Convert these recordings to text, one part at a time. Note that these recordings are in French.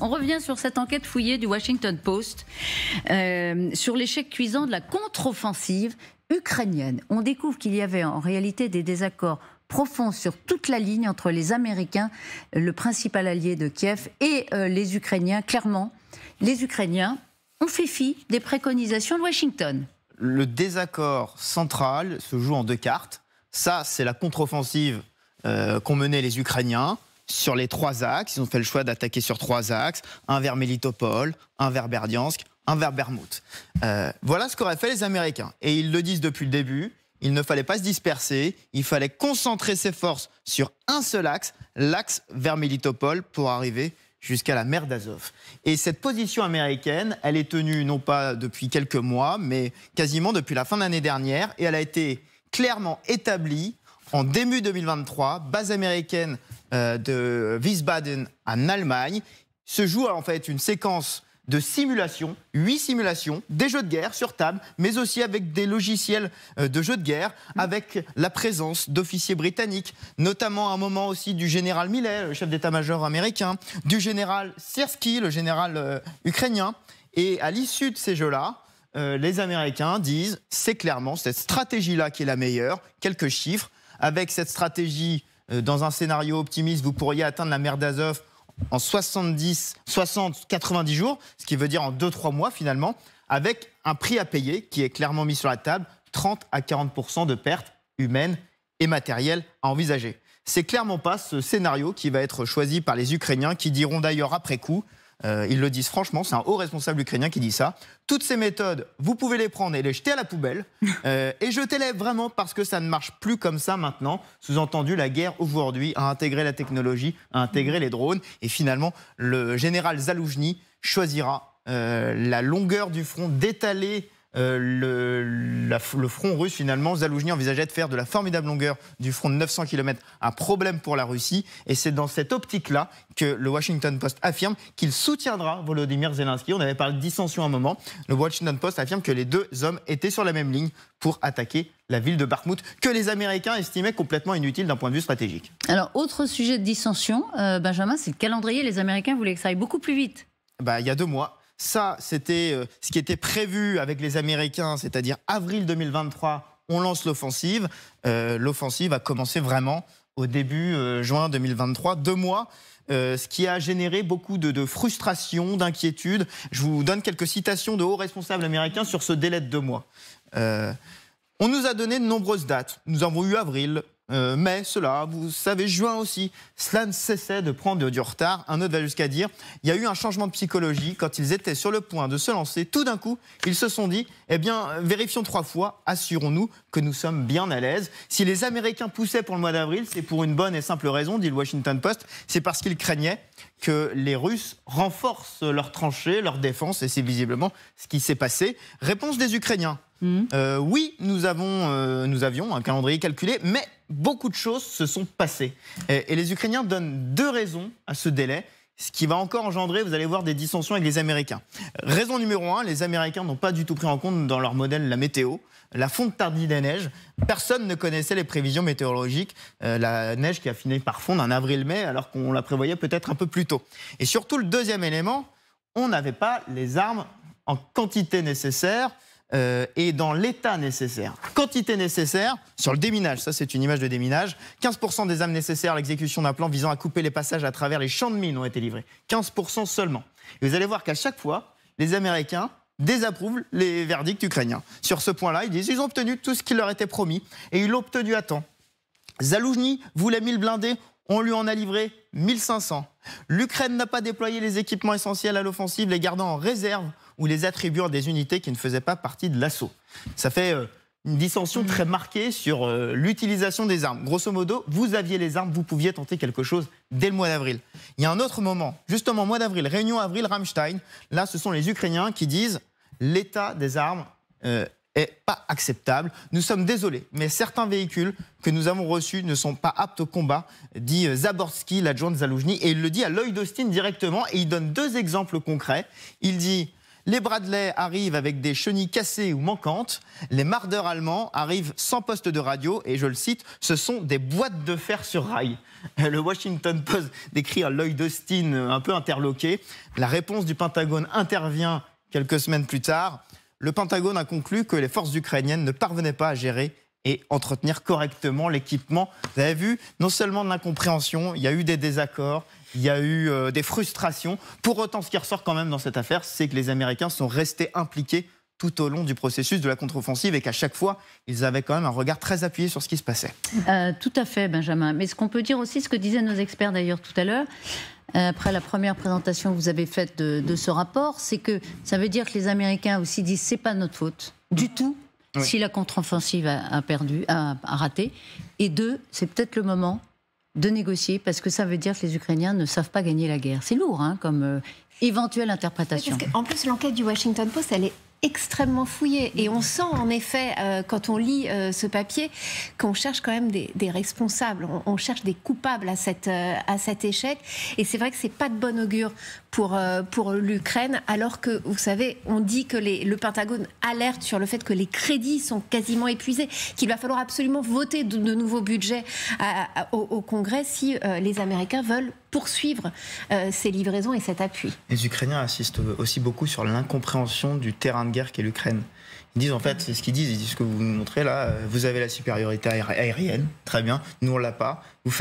on revient sur cette enquête fouillée du Washington Post sur l'échec cuisant de la contre-offensive ukrainienne. On découvre qu'il y avait en réalité des désaccords profonds sur toute la ligne entre les Américains, le principal allié de Kiev, et les Ukrainiens. Clairement, les Ukrainiens ont fait fi des préconisations de Washington. Le désaccord central se joue en deux cartes. Ça, c'est la contre-offensive qu'ont menée les Ukrainiens sur les trois axes. Ils ont fait le choix d'attaquer sur trois axes. Un vers Melitopol, un vers Berdiansk, un vers Bermout. Voilà ce qu'auraient fait les Américains. Et ils le disent depuis le début. Il ne fallait pas se disperser, il fallait concentrer ses forces sur un seul axe, l'axe vers Melitopol, pour arriver jusqu'à la mer d'Azov. Et cette position américaine, elle est tenue non pas depuis quelques mois, mais quasiment depuis la fin de l'année dernière, et elle a été clairement établie en début 2023, base américaine de Wiesbaden en Allemagne. Se joue en fait une séquence de simulations, 8 simulations, des jeux de guerre sur table, mais aussi avec des logiciels de jeux de guerre, avec la présence d'officiers britanniques, notamment à un moment aussi du général Milley, le chef d'état-major américain, du général Syrski, le général ukrainien. Et à l'issue de ces jeux-là, les Américains disent, c'est clairement cette stratégie-là qui est la meilleure. Quelques chiffres. Avec cette stratégie, dans un scénario optimiste, vous pourriez atteindre la mer d'Azov en 60-90 jours, ce qui veut dire en 2-3 mois finalement, avec un prix à payer qui est clairement mis sur la table, 30 à 40% de pertes humaines et matérielles à envisager. C'est clairement pas ce scénario qui va être choisi par les Ukrainiens, qui diront d'ailleurs après coup, ils le disent franchement, c'est un haut responsable ukrainien qui dit ça, toutes ces méthodes, vous pouvez les prendre et les jeter à la poubelle, et jetez-les vraiment parce que ça ne marche plus comme ça maintenant. Sous-entendu, la guerre aujourd'hui a intégré la technologie, a intégré les drones, et finalement, le général Zaloujny choisira la longueur du front, d'étaler le front russe. Finalement, Zaloujny envisageait de faire de la formidable longueur du front de 900 km un problème pour la Russie, et c'est dans cette optique-là que le Washington Post affirme qu'il soutiendra Volodymyr Zelensky. On avait parlé de dissension à un moment. Le Washington Post affirme que les deux hommes étaient sur la même ligne pour attaquer la ville de Bakhmout, que les Américains estimaient complètement inutile d'un point de vue stratégique. Alors, autre sujet de dissension, Benjamin, c'est le calendrier. Les Américains voulaient que ça aille beaucoup plus vite. Il y a 2 mois. Ça, c'était ce qui était prévu avec les Américains, c'est-à-dire avril 2023, on lance l'offensive. L'offensive a commencé vraiment au début juin 2023, 2 mois, ce qui a généré beaucoup de frustration, d'inquiétude. Je vous donne quelques citations de hauts responsables américains sur ce délai de 2 mois. On nous a donné de nombreuses dates. Nous avons eu avril, mai, cela, vous savez, juin aussi. Cela ne cessait de prendre du retard. Un autre va jusqu'à dire, il y a eu un changement de psychologie. Quand ils étaient sur le point de se lancer, tout d'un coup, ils se sont dit, vérifions 3 fois, assurons-nous que nous sommes bien à l'aise. Si les Américains poussaient pour le mois d'avril, c'est pour une bonne et simple raison, dit le Washington Post, c'est parce qu'ils craignaient que les Russes renforcent leurs tranchées, leur défense, et c'est visiblement ce qui s'est passé. Réponse des Ukrainiens. Oui, nous avions un calendrier calculé, mais beaucoup de choses se sont passées. Et les Ukrainiens donnent 2 raisons à ce délai, ce qui va encore engendrer, vous allez voir, des dissensions avec les Américains. Raison numéro 1, les Américains n'ont pas du tout pris en compte dans leur modèle la météo. La fonte tardive des neiges, personne ne connaissait les prévisions météorologiques. La neige qui a fini par fondre en avril-mai, alors qu'on la prévoyait peut-être un peu plus tôt. Et surtout, le deuxième élément, on n'avait pas les armes en quantité nécessaire, et dans l'état nécessaire. Quantité nécessaire, sur le déminage, ça c'est une image de déminage, 15% des armes nécessaires à l'exécution d'un plan visant à couper les passages à travers les champs de mines ont été livrés. 15% seulement. Et vous allez voir qu'à chaque fois, les Américains désapprouvent les verdicts ukrainiens. Sur ce point-là, ils disent qu'ils ont obtenu tout ce qui leur était promis, et ils l'ont obtenu à temps. Zaloujny voulait 1000 blindés, on lui en a livré 1500. L'Ukraine n'a pas déployé les équipements essentiels à l'offensive, les gardant en réserve ou les attribuant à des unités qui ne faisaient pas partie de l'assaut. Ça fait une dissension très marquée sur l'utilisation des armes. Grosso modo, vous aviez les armes, vous pouviez tenter quelque chose dès le mois d'avril. Il y a un autre moment, justement mois d'avril, réunion avril, Ramstein. Là, ce sont les Ukrainiens qui disent l'état des armes est pas acceptable. Nous sommes désolés, mais certains véhicules que nous avons reçus ne sont pas aptes au combat, dit Zaborski, l'adjoint de Zaloujny, et il le dit à l'œil d'Austin directement, et il donne 2 exemples concrets. Il dit Les Bradley arrivent avec des chenilles cassées ou manquantes. Les Marder allemands arrivent sans poste de radio. Et je le cite, ce sont des boîtes de fer sur rail. Le Washington Post décrit un Lloyd Austin un peu interloqué. La réponse du Pentagone intervient quelques semaines plus tard. Le Pentagone a conclu que les forces ukrainiennes ne parvenaient pas à gérer et entretenir correctement l'équipement. Vous avez vu, non seulement de l'incompréhension, il y a eu des désaccords, il y a eu des frustrations. Pour autant, ce qui ressort quand même dans cette affaire, c'est que les Américains sont restés impliqués tout au long du processus de la contre-offensive et qu'à chaque fois, ils avaient quand même un regard très appuyé sur ce qui se passait. Tout à fait, Benjamin. Mais ce qu'on peut dire aussi, ce que disaient nos experts d'ailleurs tout à l'heure, après la première présentation que vous avez faite de ce rapport, c'est que ça veut dire que les Américains aussi disent c'est pas notre faute du tout. Oui. Si la contre-offensive a raté. Et deux, c'est peut-être le moment de négocier, parce que ça veut dire que les Ukrainiens ne savent pas gagner la guerre. C'est lourd, hein, comme éventuelle interprétation. Oui, en plus, l'enquête du Washington Post, elle est extrêmement fouillée. Et on sent, en effet, quand on lit ce papier, qu'on cherche quand même des responsables. On cherche des coupables à cet échec. Et c'est vrai que c'est pas de bon augure pour l'Ukraine, alors que, vous savez, on dit que le Pentagone alerte sur le fait que les crédits sont quasiment épuisés, qu'il va falloir absolument voter de nouveaux budgets au Congrès si les Américains veulent poursuivre ces livraisons et cet appui. Les Ukrainiens insistent aussi beaucoup sur l'incompréhension du terrain de guerre qu'est l'Ukraine. Ils disent en fait, c'est ce qu'ils disent, ils disent ce que vous nous montrez là, vous avez la supériorité aérienne, très bien, nous on l'a pas. Vous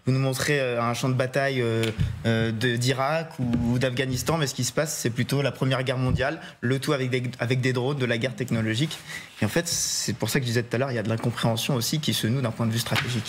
nous montrez un champ de bataille d'Irak ou d'Afghanistan, mais ce qui se passe, c'est plutôt la Première Guerre mondiale, le tout avec des drones, de la guerre technologique. Et en fait, c'est pour ça que je disais tout à l'heure, il y a de l'incompréhension aussi qui se noue d'un point de vue stratégique.